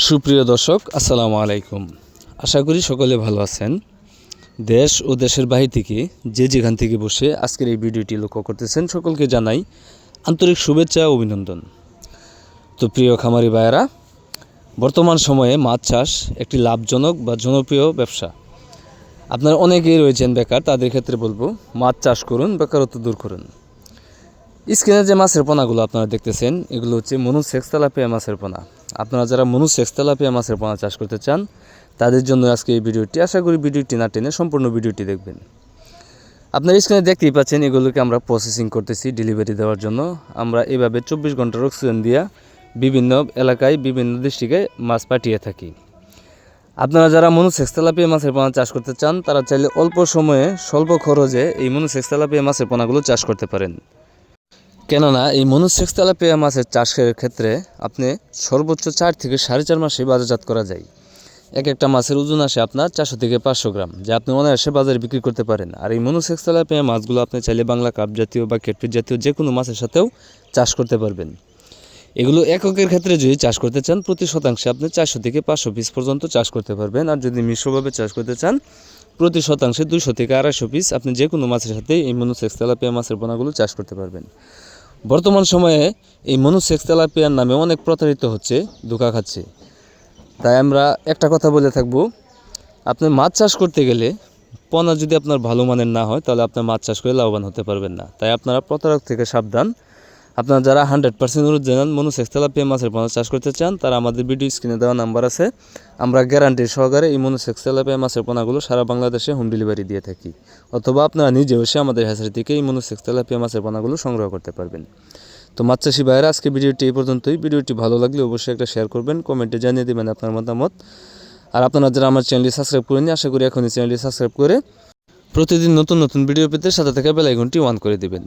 সুপ্রিয় দর্শক, আসসালামু আলাইকুম। আশা করি সকলে ভালো আছেন। দেশ ও দেশের বাহির থেকে যে যেখান থেকে বসে আজকের এই ভিডিওটি লক্ষ্য করতেছেন, সকলকে জানাই আন্তরিক শুভেচ্ছা ও অভিনন্দন। তো প্রিয় খামারি ভাইয়েরা, বর্তমান সময়ে মাছ চাষ একটি লাভজনক বা জনপ্রিয় ব্যবসা। আপনারা অনেকেই রয়েছেন বেকার, তাদের ক্ষেত্রে বলবো মাছ চাষ করুন, বেকারত্ব দূর করুন। স্ক্রিনে যে মাছের পোনাগুলো আপনারা দেখতেছেন, এগুলো হচ্ছে মনুসেক্স তেলাপিয়া মাছের পোনা। আপনারা যারা মনুসেক্স তেলাপিয়া মাছের পোনা চাষ করতে চান, তাদের জন্য আজকে এই ভিডিওটি। আশা করি ভিডিওটি না টেনে সম্পূর্ণ ভিডিওটি দেখবেন। আপনার স্ক্রিনে দেখতেই পাচ্ছেন, এগুলোকে আমরা প্রসেসিং করতেছি ডেলিভারি দেওয়ার জন্য। আমরা এইভাবে 24 ঘন্টার অক্সিজেন দিয়া বিভিন্ন এলাকায়, বিভিন্ন ডিস্ট্রিক্টে মাছ পাঠিয়ে থাকি। আপনারা যারা মনুসেক্স তেলাপিয়া মাছের পোনা চাষ করতে চান, তারা চাইলে অল্প সময়ে স্বল্প খরচে এই মনুসেক্স তেলাপিয়া মাছের পোনাগুলো চাষ করতে পারেন। কেননা এই মনুসেক্স তেলাপিয়া মাছের চাষের ক্ষেত্রে আপনি সর্বোচ্চ 4 থেকে 4.5 মাসে বাজারজাত করা যায়। এক একটা মাছের ওজন আসে আপনার 400 থেকে 500 গ্রাম, যা আপনি অনায়াসে বাজারে বিক্রি করতে পারেন। আর এই মনুসেক্স তেলাপিয়া মাছগুলো আপনি চাইলে বাংলা কাপ জাতীয় বা ক্যাটফিশ জাতীয় যে কোনো মাছের সাথেও চাষ করতে পারবেন। এগুলো এককের ক্ষেত্রে যদি চাষ করতে চান, প্রতি শতাংশে আপনি 400 থেকে 500 পিস পর্যন্ত চাষ করতে পারবেন। আর যদি মিশ্রভাবে চাষ করতে চান, প্রতি শতাংশে 200 থেকে 250 পিস আপনি যে কোনো মাছের সাথে এই মনুসেক্স তেলাপিয়া মাছের পোনাগুলো চাষ করতে পারবেন। বর্তমান সময়ে এই মনুসেক্স তেলাপিয়ার নামে অনেক প্রতারিত হচ্ছে, ধোঁকা খাচ্ছে। তাই আমরা একটা কথা বলে থাকবো, আপনি মাছ চাষ করতে গেলে পোনা যদি আপনার ভালো মানের না হয়, তাহলে আপনার মাছ চাষ করে লাভবান হতে পারবেন না। তাই আপনারা প্রতারক থেকে সাবধান। আপনারা যারা 100% অরিজিনাল মনুসেক্স তেলাপিয়া মাছের পোনা চাষ করতে চান, তারা আমাদের ভিডিও স্ক্রিনে দেওয়া নাম্বার আছে, আমরা গ্যারান্টি সহকারে এই মনুসেক্স তেলাপিয়া মাছের পোনাগুলো সারা বাংলাদেশে হোম ডেলিভারি দিয়ে থাকি। অথবা আপনারা নিজেও এসে আমাদের হ্যাচারি থেকে এই মনুসেক্স তেলাপিয়া মাছের পোনাগুলো সংগ্রহ করতে পারবেন। তো মাছ চাষি ভাইয়েরা, আজকে ভিডিওটি এই পর্যন্তই। ভিডিওটি ভালো লাগলে অবশ্যই একটা শেয়ার করবেন, কমেন্টে জানিয়ে দেবেন আপনার মতামত। আর আপনারা যারা আমার চ্যানেলটি সাবস্ক্রাইব করেনি, আশা করি এখনই চ্যানেলটি সাবস্ক্রাইব করে প্রতিদিন নতুন নতুন ভিডিও পেতে সাথে থাকা বেল আইকনটি অন করে দেবেন,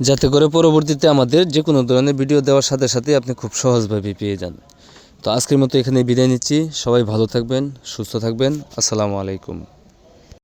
যাতে করে পরবর্তীতে আমাদের যে কোনো ধরনের ভিডিও দেওয়ার সাথে সাথে আপনি খুব সহজভাবে পেয়ে যান। তো আজকের মতো এখানে বিদায় নিচ্ছি। সবাই ভালো থাকবেন, সুস্থ থাকবেন। আসসালামু আলাইকুম।